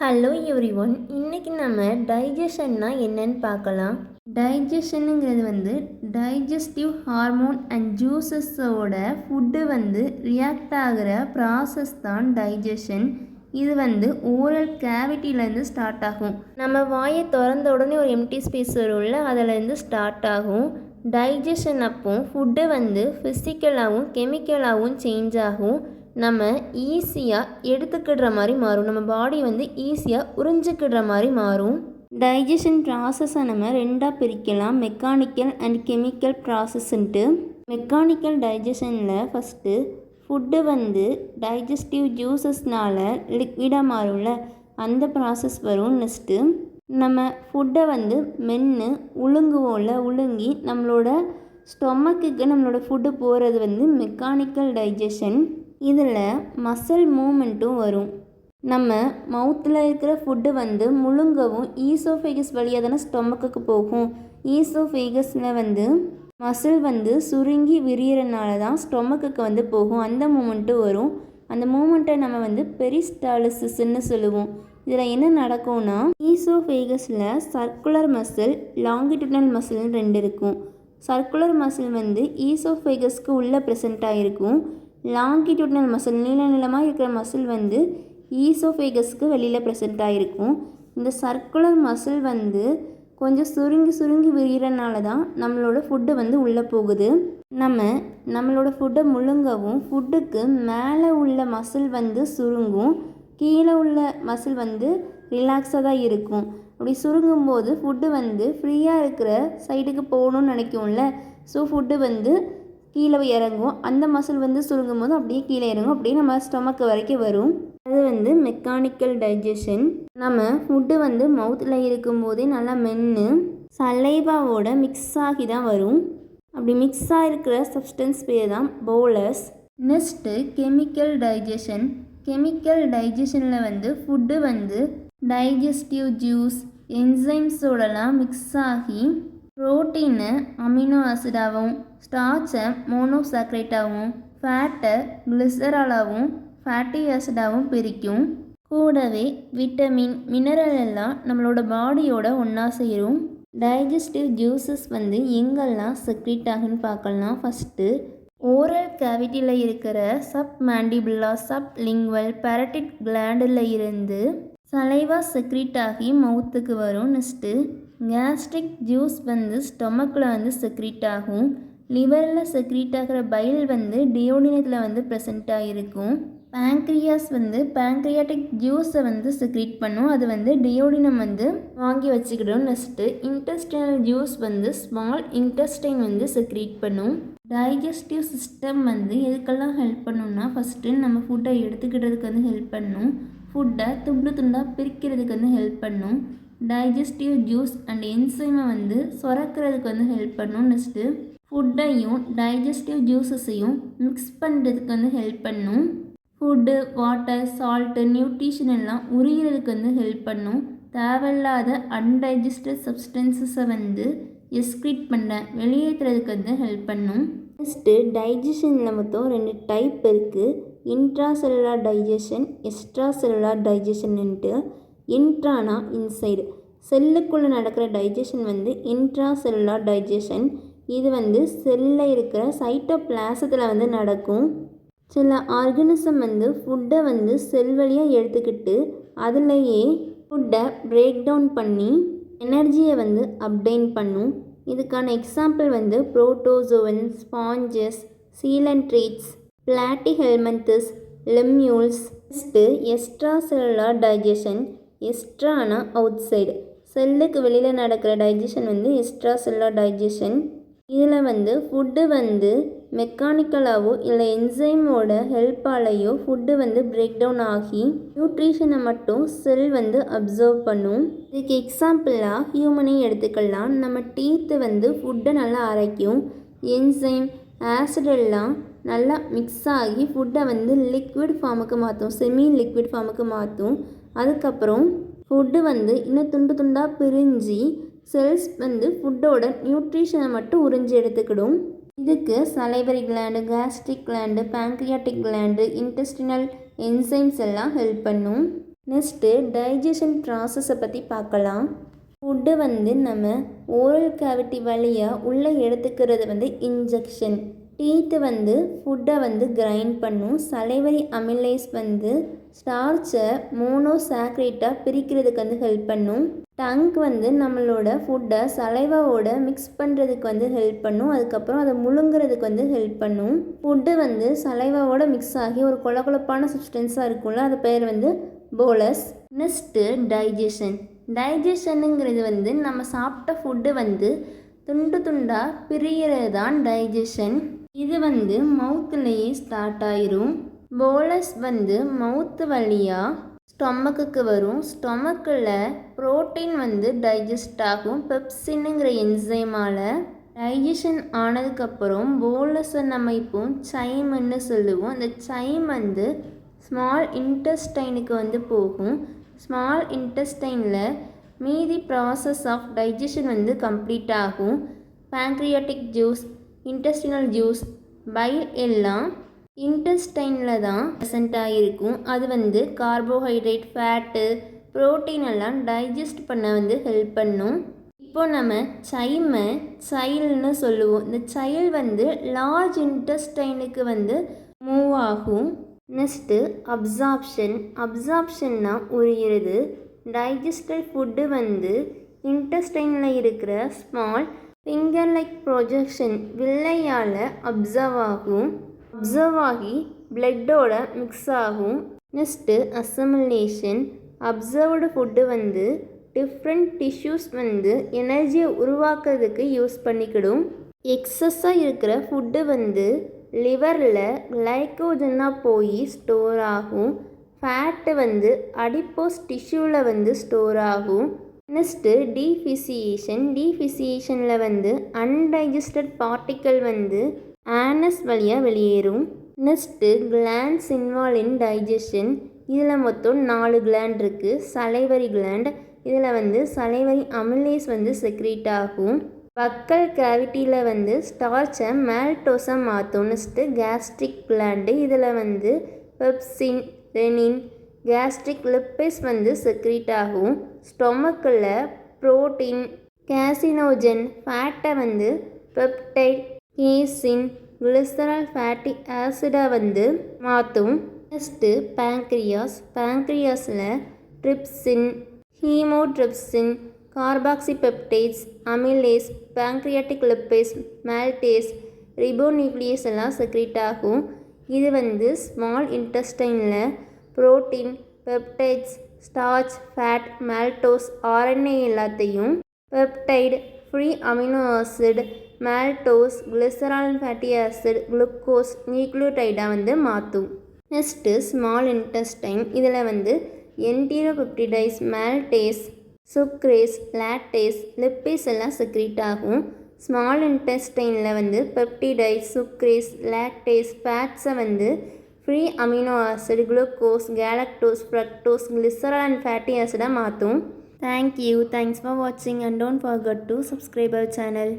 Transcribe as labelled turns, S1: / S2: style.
S1: Hello everyone, இன்றைக்கி நம்ம டைஜஷன்னா என்னன்னு பார்க்கலாம். டைஜஷனுங்கிறது டைஜஸ்டிவ் ஹார்மோன் அண்ட் ஜூஸஸோட ஃபுட்டு ரியாக்ட் ஆகிற ப்ராசஸ் தான் டைஜஷன். இது ஓரல் கேவிட்டிலேருந்து ஸ்டார்ட் ஆகும். நம்ம வாயை திறந்த உடனே ஒரு எம்டி ஸ்பேஸ் வரும்ல, அதிலேருந்து ஸ்டார்ட் ஆகும். டைஜஷன் அப்போ ஃபுட்டு ஃபிசிக்கலாகவும் கெமிக்கலாகவும் சேஞ்ச் ஆகும். நம்ம ஈஸியாக எடுத்துக்கிடுற மாதிரி மாறும். நம்ம பாடி ஈஸியாக உறிஞ்சிக்கிடுற மாதிரி மாறும். டைஜஷன் ப்ராசஸை நம்ம ரெண்டாக பிரிக்கலாம், மெக்கானிக்கல் அண்ட் கெமிக்கல் ப்ராசஸ்ன்ட்டு. மெக்கானிக்கல் டைஜஷனில் ஃபஸ்ட்டு ஃபுட்டு டைஜஸ்டிவ் ஜூஸஸ்னால் லிக்விடாக மாறும்ல, அந்த ப்ராசஸ் வரும். நெக்ஸ்ட்டு நம்ம ஃபுட்டை மென்று உழுங்கி நம்மளோட ஸ்டொமக்குக்கு நம்மளோட ஃபுட்டு போகிறது மெக்கானிக்கல் டைஜஷன். இதில் மசில் மூமெண்ட்டும் வரும். நம்ம மவுத்தில் இருக்கிற ஃபுட்டு முழுங்கவும் ஈசோஃபேகஸ் வழியாக தானே ஸ்டொமக்குக்கு போகும். ஈசோஃபேகஸில் மசில் சுருங்கி விரியறனால தான் ஸ்டொமக்குக்கு போகும். அந்த மூமெண்ட்டும் வரும். அந்த மூமெண்ட்டை நம்ம பெரிஸ்டாலிசிஸ்ன்னு சொல்லுவோம். இதில் என்ன நடக்கும்னா, ஈசோஃபேகஸில் சர்க்குலர் மசில், லாங்கிடியூட்னல் மசில்னு ரெண்டு இருக்கும். சர்க்குலர் மசில் ஈசோஃபேகஸ்க்கு உள்ளே ப்ரெசண்ட்டாக இருக்கும். லாங்கிடியூட்னல் மசில், நீளமாக இருக்கிற மசில் ஈசோஃபேகஸ்க்கு வெளியில் ப்ரெசண்ட்டாக இருக்கும். இந்த சர்க்குலர் மசில் கொஞ்சம் சுருங்கி விரியறனால தான் நம்மளோட ஃபுட்டு உள்ளே போகுது. நம்மளோட ஃபுட்டை முழுங்கவும் ஃபுட்டுக்கு மேலே உள்ள மசில் சுருங்கும், கீழே உள்ள மசில் ரிலாக்ஸாக தான் இருக்கும். அப்படி சுருங்கும்போது ஃபுட்டு ஃப்ரீயாக இருக்கிற சைடுக்கு போகணும்னு நினைக்கும்ல, ஸோ ஃபுட்டு கீழே இறங்கும். அந்த மசில் சுருங்கும் போது அப்படியே கீழே இறங்கும், அப்படியே நம்ம ஸ்டொமக்கு வரைக்கும் வரும். அது மெக்கானிக்கல் டைஜஷன். நம்ம ஃபுட்டு மவுத்தில் இருக்கும்போதே நல்லா மென்று சலைவாவோட மிக்ஸ் ஆகி தான் வரும். அப்படி மிக்ஸாக இருக்கிற சப்ஸ்டன்ஸ் பேர் தான் bolus. Next chemical digestion. Chemical டைஜஷனில் ஃபுட்டு டைஜஸ்டிவ் ஜூஸ் என்சைம்ஸோடலாம் மிக்ஸ் ஆகி புரோட்டீனை அமினோ ஆசிடாகவும், ஸ்டார்ச்சை மோனோசாக்ரைட்டாகவும், ஃபேட்டை கிளிசராலாகவும், ஃபேட்டி ஆசிடாகவும் பிரிக்கும். கூடவே விட்டமின், மினரல் எல்லாம் நம்மளோட பாடியோட ஒன்றா சேரும். டைஜஸ்டிவ் ஜூஸஸ் எங்கெல்லாம் செக்ரீட் ஆகுன்னு பார்க்கலாம். ஃபஸ்ட்டு ஓரல் கேவிட்டியில் இருக்கிற சப் மேண்டிபுலா, சப் லிங்குவல், பேரட்டிட் கிளாண்டில் இருந்து சலைவா செக்ரீட் ஆகி மவுத்துக்கு வரும். நெக்ஸ்ட்டு கேஸ்ட்ரிக் ஜூஸ் ஸ்டொமக்கில் செக்ரீட் ஆகும். லிவரில் செக்ரீட் ஆகிற பைல் டியோடினத்தில் ப்ரெசண்ட்டாக இருக்கும். பேங்க்ரியாஸ் பேங்க்ரியாட்டிக் ஜூஸை செக்ரீட் பண்ணும். அது டியோடினம் வாங்கி வச்சுக்கிடும். Next intestinal juice small intestine secrete பண்ணும். டைஜஸ்டிவ் சிஸ்டம் எதுக்கெல்லாம் ஹெல்ப் பண்ணும்னா, ஃபஸ்ட்டு நம்ம ஃபுட்டை எடுத்துக்கிட்டதுக்கு ஹெல்ப் பண்ணும். ஃபுட்டை துண்டாக பிரிக்கிறதுக்கு ஹெல்ப் பண்ணும். டைஜஸ்டிவ் ஜூஸ் அண்ட் என்சைமை சுரக்கிறதுக்கு ஹெல்ப் பண்ணும். நெக்ஸ்ட்டு ஃபுட்டையும் டைஜஸ்டிவ் ஜூஸஸையும் மிக்ஸ் பண்ணுறதுக்கு ஹெல்ப் பண்ணும். ஃபுட்டு, வாட்டர், சால்ட்டு, நியூட்ரிஷன் எல்லாம் உரிகிறதுக்கு ஹெல்ப் பண்ணும். தேவையில்லாத அன்டைஜஸ்டட் சப்ஸ்டன்சஸை எஸ்க்ரீட் பண்ண வெளியேற்றுறதுக்கு ஹெல்ப் பண்ணும். நெக்ஸ்ட்டு டைஜஷனில் மொத்தம் 2 டைப் இருக்குது. இன்ட்ராசெல்லுலார் டைஜஷன், எக்ஸ்ட்ரா செல்லுலார் டைஜஷன்ட்டு. இன்ட்ரானா இன்சைடு, செல்லுக்குள்ளே நடக்கிற டைஜஷன் இன்ட்ரா செல்லுலார் டைஜஷன். இது செல்லில் இருக்கிற சைட்டோபிளாசத்தில் நடக்கும். சில ஆர்கனிசம் ஃபுட்டை செல் வழியாக எடுத்துக்கிட்டு அதுலேயே ஃபுட்டை பிரேக் டவுன் பண்ணி எனர்ஜியை அப்டைன் பண்ணும். இதுக்கான example protozoan, sponges, coelenterates, platyhelminthes, லெம்யூல்ஸ். Next extra cellular digestion. எக்ஸ்ட்ரானா அவுட் சைடு, செல்லுக்கு வெளியில் நடக்கிற டைஜஷன் எக்ஸ்ட்ரா செல்லுலார் டைஜஷன். இதில் ஃபுட்டு மெக்கானிக்கலாகவோ இல்லை என்சைமோட ஹெல்ப்பாலேயோ ஃபுட்டு பிரேக் டவுன் ஆகி நியூட்ரிஷனை மட்டும் செல் அப்சர்வ் பண்ணும். இதுக்கு எக்ஸாம்பிளாக ஹியூமனை எடுத்துக்கலாம். நம்ம டீத்து ஃபுட்டை நல்லா அரைக்கும். என்சைம், ஆசிடெல்லாம் நல்லா மிக்ஸ் ஆகி ஃபுட்டை லிக்விட் ஃபார்முக்கு மாற்றும், செமி லிக்விட் ஃபார்முக்கு மாற்றும். அதுக்கப்புறம் ஃபுட்டு இன்னும் துண்டாக பிரிஞ்சு செல்ஸ் ஃபுட்டோட நியூட்ரிஷனை மட்டும் உறிஞ்சி எடுத்துக்கிடும். இதுக்கு salivary gland, gastric gland, pancreatic gland, intestinal enzymes எல்லாம் ஹெல்ப் பண்ணும். நெக்ஸ்ட்டு டைஜஷன் ப்ராசஸை பற்றி பார்க்கலாம். ஃபுட்டு வந்து நம்ம ஓரல் கேவிட்டி வழியாக உள்ளே எடுத்துக்கிறது வந்து இன்ஜெக்ஷன். டீத்து வந்து ஃபுட்டை வந்து கிரைண்ட் பண்ணும். சலைவரி அமிலேஸ் வந்து ஸ்டார்ச்சை மோனோசாக்ரேட்டாக பிரிக்கிறதுக்கு வந்து ஹெல்ப் பண்ணும். டங்க் வந்து நம்மளோட ஃபுட்டை சலைவாவோட மிக்ஸ் பண்ணுறதுக்கு வந்து ஹெல்ப் பண்ணும். அதுக்கப்புறம் அதை முழுங்குறதுக்கு வந்து ஹெல்ப் பண்ணும். ஃபுட்டு வந்து சலைவாவோட மிக்ஸ் ஆகி ஒரு கொழப்பான சப்ஸ்டன்ஸாக இருக்கும்ல, அது பேர் வந்து போலஸ். Next digestion. டைஜஷனுங்கிறது வந்து நம்ம சாப்பிட்ட ஃபுட்டு வந்து துண்டு துண்டாக பிரிகிறது தான் டைஜஷன். இது வந்து மவுத்துலேயே ஸ்டார்ட் ஆயிரும். போலஸ் வந்து மவுத்து வழியாக ஸ்டொமக்குக்கு வரும். ஸ்டொமக்கில் புரோட்டீன் வந்து டைஜஸ்ட் ஆகும் பெப்சின்னுங்கிற என்சைமால். டைஜஷன் ஆனதுக்கப்புறம் போலஸை நம்ம இப்போ சைம்னு சொல்லுவோம். அந்த சைம் வந்து ஸ்மால் இன்டெஸ்டைனுக்கு வந்து போகும். ஸ்மால் இன்டெஸ்டைனில் மீதி ப்ராசஸ் ஆஃப் டைஜஷன் வந்து கம்ப்ளீட் ஆகும். Pancreatic juice, intestinal juice, file எல்லாம் இன்டெஸ்டைனில் தான் ப்ரெசண்ட் ஆகிருக்கும். அது வந்து கார்போஹைட்ரேட், ஃபேட்டு, ப்ரோட்டீன் எல்லாம் டைஜஸ்ட் பண்ண வந்து ஹெல்ப் பண்ணும். இப்போ நம்ம சைமை சைல்னு சொல்லுவோம். இந்த சைல் வந்து லார்ஜ் இன்டெஸ்டைனுக்கு வந்து மூவ் ஆகும். Next absorption. அப்சார்ப்ஷன்னா உரிகிறது. டைஜஸ்டட் ஃபுட்டு வந்து இன்டெஸ்டைனில் இருக்கிற ஸ்மால் ஃபிங்கர் லைக் ப்ரொஜெக்ஷன் வில்லையால் அப்சர்வ் ஆகும். அப்சர்வ் ஆகி பிளட்டோட மிக்ஸ் ஆகும். Next assimilation. அப்சர்வ்டு ஃபுட்டு வந்து டிஃப்ரெண்ட் டிஷ்யூஸ் வந்து எனர்ஜியை உருவாக்குறதுக்கு யூஸ் பண்ணிக்கிடும். எக்ஸஸாக இருக்கிற ஃபுட்டு வந்து லிவரில் கிளைக்கோஜனாக போய் ஸ்டோர் ஆகும். ஃபேட்டு வந்து அடிப்போஸ் டிஷ்யூவில் வந்து ஸ்டோர் ஆகும். நெக்ஸ்ட்டு டீஃபிசியேஷன். டீஃபிசியேஷனில் வந்து அன்டைஜஸ்டட் பார்ட்டிக்கல் வந்து ஆனஸ் வழியாக வெளியேறும். Next glands involve in digestion. இதில் மொத்தம் 4 கிளாண்ட் இருக்குது. Salivary gland. இதில் வந்து சலைவரி அமிலேஸ் வந்து செக்ரீட் ஆகும். பக்கல் கேவிட்டியில் வந்து ஸ்டார்ச்சை மால்டோஸாக மாற்றும். Next gastric gland. இதில் வந்து பெப்சின், ரெனின், கேஸ்ட்ரிக் லிப்பேஸ் வந்து செக்ரீட் ஆகும். ஸ்டொமக்கில் புரோட்டீன், கேசினோஜன், ஃபேட்டை வந்து பெப்டைட், கேசின், கிளிசரால் ஃபேட்டி ஆசிடாக வந்து மாற்றும். Next pancreas. பேங்க்ரியாஸில் trypsin, chymotrypsin, carboxypeptidase, amylase, pancreatic lipase, maltase, ribonuclease எல்லாம் செக்ரீட் ஆகும். இது வந்து ஸ்மால் இன்டெஸ்டைனில் protein, peptides, starch, fat, maltose, RNA எல்லாத்தையும் peptide, free amino acid, maltose, glycerol fatty acid, glucose, நியூக்ளியோடைடாக வந்து மாற்றும். Next small intestine. இதில் வந்து என்டீரோபெப்டிடைஸ், மால்டேஸ், சுக்ரேஸ், லாக்டேஸ், லிப்பேஸ் எல்லாம் செக்ரீட் ஆகும். ஸ்மால் இன்டெஸ்டைனில் வந்து பெப்டிடைஸ், சுக்ரேஸ், லாக்டேஸ், ஃபேட்ஸை வந்து free amino acid, glucose, galactose, fructose, glycerol and fatty ஆசிடாக மாற்றும். தேங்க்யூ. தேங்க்ஸ் ஃபார் வாட்சிங் and don't forget to subscribe our channel.